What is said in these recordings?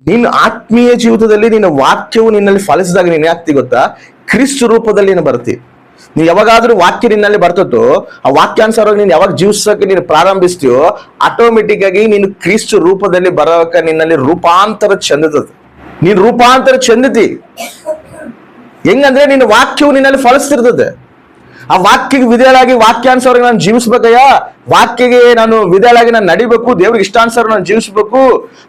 ನೀನು ಆತ್ಮೀಯ ಜೀವಿತದಲ್ಲಿ ನಿನ್ನ ವಾಕ್ಯವು ನಿನ್ನಲ್ಲಿ ಫಲಿಸಿದಾಗ ನೀನು ಆಗ್ತಿ ಗೊತ್ತಾ, ಕ್ರಿಸ್ತ ರೂಪದಲ್ಲಿ ನೀನು ಬರ್ತಿ. ನೀನು ಯಾವಾಗಾದ್ರೂ ವಾಕ್ಯ ನಿನ್ನಲ್ಲಿ ಬರ್ತದೋ, ಆ ವಾಕ್ಯಾನುಸಾರವಾಗಿ ನೀನು ಯಾವಾಗ ಜೀವಿಸಕ್ಕೆ ನೀನು ಪ್ರಾರಂಭಿಸ್ತೀಯೋ, ಆಟೋಮೆಟಿಕ್ ಆಗಿ ನೀನು ಕ್ರಿಸ್ತ ರೂಪದಲ್ಲಿ ಬರೋಕ ನಿನ್ನಲ್ಲಿ ರೂಪಾಂತರ ಚೆಂದತದೆ. ನೀನು ರೂಪಾಂತರ ಚೆಂದತಿ ಹೆಂಗಂದ್ರೆ ನಿನ್ನ ವಾಕ್ಯವು ನಿನ್ನಲ್ಲಿ ಫಲಿಸ್ತಿರ್ತದೆ. ಆ ವಾಕ್ಯಕ್ಕೆ ವಿಧೇಯಳಾಗಿ ವಾಕ್ಯಾನುಸಾರ ನಾನು ಜೀವಿಸ್ಬೇಕಯ್ಯ, ವಾಕ್ಯಗೆ ನಾನು ವಿಧೇಯಳಾಗಿ ನಾನು ನಡಿಬೇಕು, ದೇವ್ರಿಗೆ ಇಷ್ಟಾನುಸಾರ ನಾನು ಜೀವಿಸ್ಬೇಕು,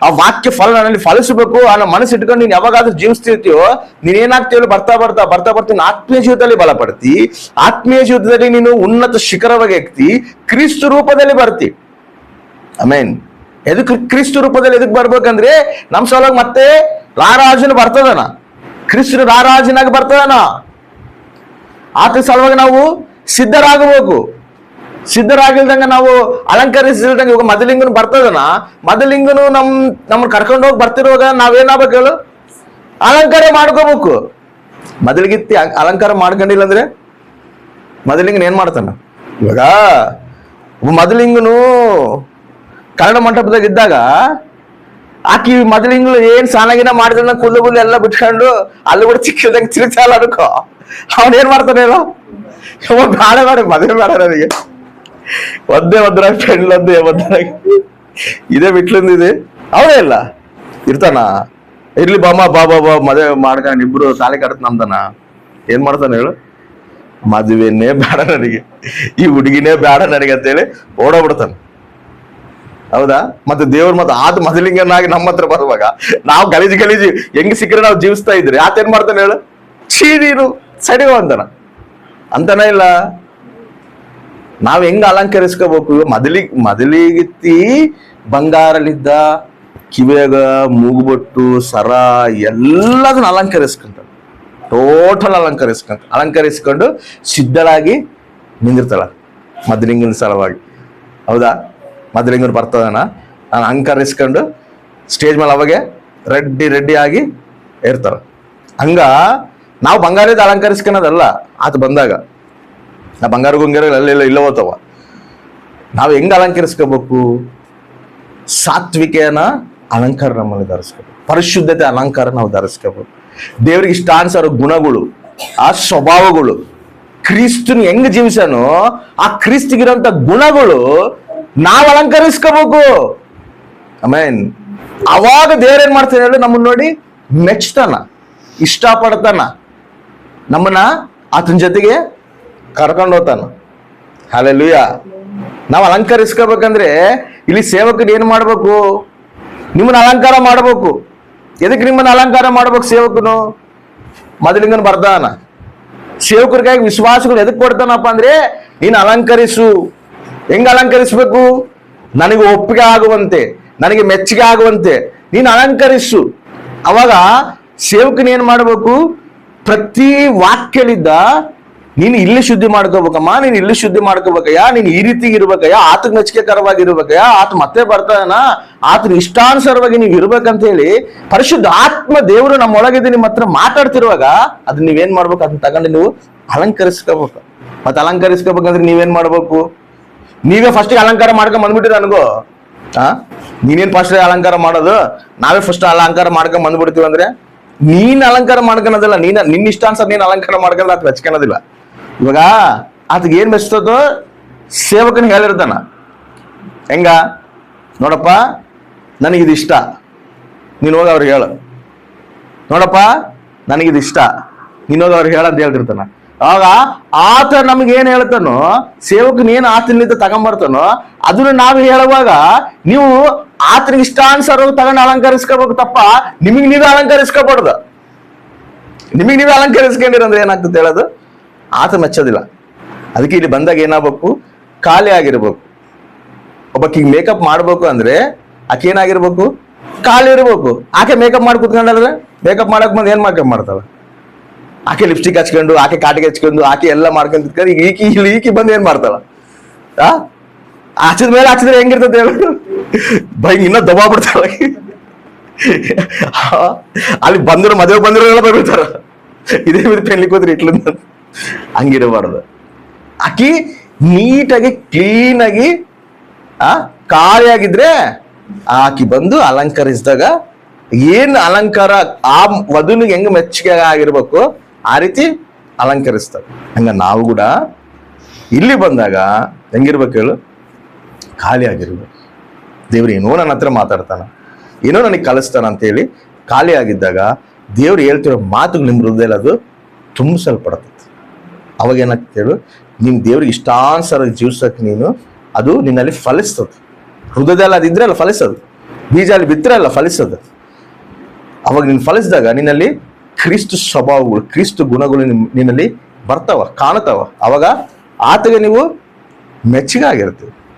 ಆ ವಾಕ್ಯ ಫಲ ನನ್ನಲ್ಲಿ ಫಲಿಸಬೇಕು ಅನ್ನೋ ಮನಸ್ಸು ಇಟ್ಕೊಂಡು ನೀನು ಯಾವಾಗಾದ್ರೂ ಜೀವಿಸ್ತಿರ್ತೀಯೋ, ನೀನೇನಾಗ್ತೀವಲ್ಲ ಬರ್ತಾ ಬರ್ತಾ ಬರ್ತಾ ಬರ್ತಾ ನೀನು ಆತ್ಮೀಯ ಜೀವಿತದಲ್ಲಿ ಬಲಪಡ್ತಿ. ಆತ್ಮೀಯ ಜೀವಿತದಲ್ಲಿ ನೀನು ಉನ್ನತ ಶಿಖರವಾಗಿ ಎಕ್ತಿ, ಕ್ರಿಸ್ತ ರೂಪದಲ್ಲಿ ಬರ್ತಿ. ಆಮೇನ್. ಎದಕ್ಕೆ ಕ್ರಿಸ್ತ ರೂಪದಲ್ಲಿ ಎದಕ್ ಬರ್ಬೇಕಂದ್ರೆ ನಮ್ ಸಲುವಾಗಿ ಮತ್ತೆ ರಾರಾಜನ ಬರ್ತದನ, ಕ್ರಿಸ್ತನ ರಾರಾಜನಾಗಿ ಬರ್ತದನ. ಆತ ಸಲುವಾಗಿ ನಾವು ಸಿದ್ಧರಾಗಬೇಕು. ಸಿದ್ಧರಾಗಿಲ್ದಂಗ ನಾವು ಅಲಂಕರಿಸಿಲ್ದಂಗ ಇವಾಗ ಮದಲಿಂಗನು ಬರ್ತದನ, ಮದಲಿಂಗನು ನಮ್ಮನ್ನ ಕರ್ಕೊಂಡು ಹೋಗಿ ಬರ್ತಿರುವಾಗ ನಾವೇನಾಗ್ಬೇಕು ಹೇಳು, ಅಲಂಕಾರ ಮಾಡ್ಕೋಬೇಕು. ಮೊದಲಿಗಿತ್ತಿ ಅಲಂಕಾರ ಮಾಡ್ಕೊಂಡಿಲ್ಲ ಅಂದ್ರೆ ಮದಲಿಂಗನ ಏನ್ ಮಾಡ್ತಾನ? ಇವಾಗ ಮದಲಿಂಗನು ಕನ್ನಡ ಮಂಟಪದಾಗ ಇದ್ದಾಗ ಆಕಿ ಮೊದಲಿಂಗ್ಳು ಏನ್ ಸಾನಾಗಿನ ಮಾಡಿದ ಕೂದಲು ಎಲ್ಲ ಬಿಟ್ಕೊಂಡು ಅಲ್ಲಿ ಕೂಡ ಚಿಕ್ಕದಂಗೆ ತಿರುಗ್ತಾಲ ಅದಕ್ಕೋ, ಅವನೇನ್ ಮಾಡ್ತಾನೆ ಹೇಳೋ, ಬೇಡ ಬೇಡ ಮದುವೆ ಬೇಡ ನನಗೆ, ಒಂದ್ರ ಪೆಂಡ್ಲೊಂದು ಇದೇ ಬಿಟ್ಲಂದಿದೆ ಅವನೇ ಇಲ್ಲ ಇರ್ತಾನ. ಇರ್ಲಿ ಬಾಮ ಬಾ ಮದುವೆ ಮಾಡ್ಕೊಂಡು ಇಬ್ರು ತಾಲಿ ಕಟ್ತ ನಮ್ದನ. ಏನ್ ಮಾಡ್ತಾನೆ ಹೇಳು, ಮದುವೆನೇ ಬೇಡ ನನಗೆ, ಈ ಹುಡುಗಿನೇ ಬೇಡ ನನಗೆ ಅಂತೇಳಿ ಓಡೋಗ್ಬಿಡ್ತಾನೆ. ಹೌದಾ? ಮತ್ತೆ ದೇವ್ರ ಮತ್ತೆ ಆತ ಮೊದಲಿಂಗನಾಗಿ ನಮ್ಮ ಹತ್ರ ಬರುವಾಗ ನಾವು ಗಲೀಜು ಹೆಂಗ್ ಸಿಕ್ಕರೆ ನಾವು ಜೀವಿಸ್ತಾ ಇದ್ರಿ, ಆತ ಏನ್ ಮಾಡ್ತಾನೆ ಹೇಳು, ನೀನು ಸಡಿಗೋ ಅಂತಾನೆ ಇಲ್ಲ. ನಾವ್ ಹೆಂಗ ಅಲಂಕರಿಸ್ಕೋಬೇಕು? ಮೊದಲಿಗಿತ್ತಿ ಬಂಗಾರಲಿದ್ದ ಕಿವಿಯಾಗ ಮೂಗುಬೊಟ್ಟು ಸರ ಎಲ್ಲದನ್ನ ಅಲಂಕರಿಸ್ಕೊಂತ, ಟೋಟಲ್ ಅಲಂಕರಿಸ್ಕೊಂಡು ಸಿದ್ಧಳಾಗಿ ನಿಂದಿರ್ತಾಳ ಮೊದಲಿಂಗನ ಸಲುವಾಗಿ. ಹೌದಾ? ಮೊದಲಿಂಗರು ಬರ್ತದನ, ನಾನು ಅಲಂಕರಿಸ್ಕೊಂಡು ಸ್ಟೇಜ್ ಮೇಲೆ ಅವಾಗೆ ರೆಡ್ಡಿ ಆಗಿ ಇರ್ತಾರ. ಹಂಗ ನಾವು ಬಂಗಾರದ ಅಲಂಕರಿಸ್ಕೊಳೋದಲ್ಲ, ಆತ ಬಂದಾಗ ನಾ ಬಂಗಾರ ಗುಂಗಾರ ಇಲ್ಲ ಹೋತವ. ನಾವು ಹೆಂಗ ಅಲಂಕರಿಸ್ಕೋಬೇಕು? ಸಾತ್ವಿಕೆಯನ್ನ ಅಲಂಕಾರ ನಮ್ಮಲ್ಲಿ ಧರಿಸ್ಕೋಬೇಕು, ಪರಿಶುದ್ಧತೆ ಅಲಂಕಾರ ನಾವು ಧರಿಸ್ಕೋಬೇಕು. ದೇವ್ರಿಗೆ ಇಷ್ಟಾನುಸಾರ ಗುಣಗಳು, ಆ ಸ್ವಭಾವಗಳು, ಕ್ರಿಸ್ತನ್ ಹೆಂಗ್ ಜೀವಿಸನು ಆ ಕ್ರಿಸ್ತಿಗಿರೋಂಥ ಗುಣಗಳು ನಾವು ಅಲಂಕರಿಸ್ಕೋಬೇಕು. ಆಮೇನ್. ಅವಾಗ ದೇವ್ರ ಏನ್ ಮಾಡ್ತಾನೆ ಹೇಳಿ, ನಮ್ಮನ್ನ ನೋಡಿ ಮೆಚ್ತಾನ, ಇಷ್ಟಪಡ್ತಾನ, ನಮ್ಮನ್ನ ಆತನ ಜೊತೆಗೆ ಕರ್ಕೊಂಡು ಹೋಗ್ತಾನ. ಹಲ್ಲೆಲೂಯಾ. ನಾವು ಅಲಂಕರಿಸ್ಕೋಬೇಕಂದ್ರೆ ಇಲ್ಲಿ ಸೇವಕರು ಏನ್ ಮಾಡ್ಬೇಕು? ನಿಮ್ಮನ್ನ ಅಲಂಕಾರ ಮಾಡ್ಬೇಕು. ಎದಕ್ಕೆ ನಿಮ್ಮನ್ನ ಅಲಂಕಾರ ಮಾಡ್ಬೇಕು? ಸೇವಕನು ಮೊದಲಿಂಗನ ಬರ್ತಾನ. ಸೇವಕರಿಗಾಗಿ ವಿಶ್ವಾಸಗಳು ಎದಕ್ ಕೊಡ್ತಾನಪ್ಪ ಅಂದ್ರೆ, ನೀನು ಅಲಂಕರಿಸು. ಹೆಂಗ ಅಲಂಕರಿಸ್ಬೇಕು? ನನಗೆ ಒಪ್ಪಿಗೆ ಆಗುವಂತೆ, ನನಗೆ ಮೆಚ್ಚುಗೆ ಆಗುವಂತೆ ನೀನು ಅಲಂಕರಿಸು. ಅವಾಗ ಸೇವಕನ ಏನ್ ಮಾಡ್ಬೇಕು? ಪ್ರತಿ ವಾಕ್ಯಲಿದ್ದ ನೀನು ಇಲ್ಲಿ ಶುದ್ಧಿ ಮಾಡ್ಕೋಬೇಕಮ್ಮ, ನೀನು ಇಲ್ಲಿ ಶುದ್ಧಿ ಮಾಡ್ಕೋಬೇಕಯ್ಯ, ನೀನು ಈ ರೀತಿ ಇರ್ಬೇಕಯ್ಯ, ಆತನ ಮೆಚ್ಚುಗೆಕರವಾಗಿ ಇರ್ಬೇಕಯ್ಯ, ಆತ ಮತ್ತೆ ಬರ್ತಾನ, ಆತನ ಇಷ್ಟಾನುಸಾರವಾಗಿ ನೀವು ಇರ್ಬೇಕಂತ ಹೇಳಿ ಪರಿಶುದ್ಧ ಆತ್ಮ ದೇವರು ನಮ್ಮೊಳಗಿದ್ದು ನಿಮ್ಮ ಹತ್ರ ಮಾತಾಡ್ತಿರುವಾಗ ಅದನ್ನ ನೀವೇನ್ ಮಾಡ್ಬೇಕು? ಅದನ್ನ ತಗೊಂಡು ನೀವು ಅಲಂಕರಿಸ್ಕೋಬೇಕು. ಮತ್ತೆ ಅಲಂಕರಿಸ್ಕೋಬೇಕಂದ್ರೆ ನೀವೇನ್ ಮಾಡ್ಬೇಕು? ನೀವೇ ಫಸ್ಟಿಗೆ ಅಲಂಕಾರ ಮಾಡ್ಕೊಂಡ್ ಬಂದ್ಬಿಟ್ಟಿರ ನನಗೂ. ನೀನೇನ್ ಫಸ್ಟ್ ಅಲಂಕಾರ ಮಾಡೋದು? ನಾವೇ ಫಸ್ಟ್ ಅಲಂಕಾರ ಮಾಡ್ಕೊಂಡ್ ಬಂದ್ಬಿಡ್ತೀವಿ ಅಂದ್ರೆ ನೀನ್ ಅಲಂಕಾರ ಮಾಡ್ಕೊಳೋದಿಲ್ಲ, ನಿನ್ನ ಇಷ್ಟಾನುಸಾರ ನೀನ್ ಅಲಂಕಾರ ಮಾಡ್ಕೊಳ್ಳೋದು ಆತ ಮೆಚ್ಕೊಳೋದಿಲ್ಲ. ಇವಾಗ ಆತಗೆ ಏನ್ ಮೆಚ್ಚತೋ ಸೇವಕನ ಹೇಳಿರ್ತಾನ. ಹೆಂಗ ನೋಡಪ್ಪ, ನನಗಿದು ಇಷ್ಟ, ನೀನ್ ಹೋಗಿ ಅವ್ರಿಗೆ ಹೇಳು. ನೋಡಪ್ಪ, ನನಗಿದು ಇಷ್ಟ, ನೀನ್ ಹೋಗಿ ಅವ್ರಿಗೆ ಹೇಳಂತ ಹೇಳ್ತಿರ್ತಾನ. ಆಗ ಆತ ನಮ್ಗೆ ಏನ್ ಹೇಳ್ತಾನೋ, ಸೇವಕನ ಏನ್ ಆತನಿಂದ ತಗೊಂಬರ್ತಾನೋ ಅದನ್ನ ನಾವು ಹೇಳುವಾಗ ನೀವು ಆತನಿಗೆ ಇಷ್ಟಾನುಸಾರ ತಗೊಂಡು ಅಲಂಕರಿಸ್ಕೋಬೇಕು ತಪ್ಪ ನಿಮಗೆ ನೀವೇ ಅಲಂಕರಿಸ್ಕೋಬಾರ್ದು. ನಿಮಗೆ ನೀವೇ ಅಲಂಕರಿಸ್ಕೊಂಡಿರಂದ್ರೆ ಏನಾಗ್ತದೆ ಹೇಳೋದು? ಆತ ಮೆಚ್ಚೋದಿಲ್ಲ. ಅದಕ್ಕೆ ಇಲ್ಲಿ ಬಂದಾಗ ಏನಾಗಬೇಕು? ಖಾಲಿ ಆಗಿರ್ಬೇಕು. ಒಬ್ಬಕ್ಕಿಗೆ ಮೇಕಪ್ ಮಾಡ್ಬೇಕು ಅಂದ್ರೆ ಆಕೆ ಏನಾಗಿರ್ಬೇಕು? ಖಾಲಿ ಇರ್ಬೇಕು. ಆಕೆ ಮೇಕಪ್ ಮಾಡಿ ಕುತ್ಕೊಂಡ್ರೆ ಮೇಕಪ್ ಮಾಡಕ್ ಬಂದು ಏನ್ ಮೇಕಪ್ ಮಾಡ್ತಾಳ? ಆಕೆ ಲಿಪ್ಸ್ಟಿಕ್ ಹಚ್ಕೊಂಡು, ಆಕೆ ಕಾಟಿಗೆ ಹಚ್ಕೊಂಡು, ಆಕೆ ಎಲ್ಲ ಮಾಡ್ಕೊಂಡು ಈಕಿ ಬಂದು ಏನ್ ಮಾಡ್ತಾಳ? ಹಚ್ಚಿದ ಮೇಲೆ ಹಚ್ಚಿದ್ರೆ ಹೆಂಗಿರ್ತದೆ ಹೇಳು? ಬೈ ಇನ್ನೂ ದಬಾ ಬಿಡ್ತಾಳ. ಅಲ್ಲಿ ಬಂದ್ರು ಮದುವೆ ಬಂದ್ರು ಎಲ್ಲ ಬರ್ಬಿಡ್ತಾರ. ಇದೇ ಪೆನ್ಲಿಕ್ಕೆ ಹೋದ್ರೆ ಇಟ್ಲಿಂದ ಹಂಗಿರಬಾರ್ದು. ಆಕಿ ನೀಟಾಗಿ ಕ್ಲೀನ್ ಆಗಿ ಖಾಲಿಯಾಗಿದ್ರೆ ಆಕಿ ಬಂದು ಅಲಂಕರಿಸಿದಾಗ ಏನ್ ಅಲಂಕಾರ ಆ ವಧುನಿಗೆ ಹೆಂಗ್ ಮೆಚ್ಚುಗೆ ಆಗಿರ್ಬೇಕು ಆ ರೀತಿ ಅಲಂಕರಿಸ್ತಾರೆ. ಹಂಗ ನಾವು ಕೂಡ ಇಲ್ಲಿ ಬಂದಾಗ ಹೆಂಗಿರ್ಬೇಕು ಹೇಳು? ಖಾಲಿ ಆಗಿರ್ಬೇಕು. ದೇವ್ರು ಏನೋ ನನ್ನ ಹತ್ರ ಮಾತಾಡ್ತಾನ, ಏನೋ ನನಗೆ ಕಲಿಸ್ತಾನ ಅಂತೇಳಿ ಖಾಲಿ ಆಗಿದ್ದಾಗ ದೇವ್ರು ಹೇಳ್ತಿರೋ ಮಾತುಗಳು ನಿಮ್ಮ ಹೃದಯದಲ್ಲಿ ಅದು ತುಂಬಿಸಲ್ಪಡತೈತಿ. ಅವಾಗ ಏನಾಗ್ತದೆ ಹೇಳು? ನಿಮ್ ದೇವ್ರಿಗೆ ಇಷ್ಟಾನುಸಾರ ಜೀವಿಸಕ್ಕೆ ನೀನು ಅದು ನಿನ್ನಲ್ಲಿ ಫಲಿಸ್ತದೆ. ಹೃದಯದಲ್ಲಿ ಅದಿದ್ರೆ ಅಲ್ಲ ಫಲಿಸೋದು, ಬೀಜ ಅಲ್ಲಿ ಬಿತ್ತರೆ ಅಲ್ಲ ಫಲಿಸೋದು. ಅವಾಗ ನೀನು ಫಲಿಸಿದಾಗ ನಿನ್ನಲ್ಲಿ ಕ್ರಿಸ್ತು ಸ್ವಭಾವಗಳು, ಕ್ರಿಸ್ತು ಗುಣಗಳು ನಿನ್ನಲ್ಲಿ ಬರ್ತಾವ, ಕಾಣ್ತಾವ. ಅವಾಗ ಆತಗೆ ನೀವು ಮೆಚ್ಚುಗೆ ಆಗಿರ್ತೀವಿ.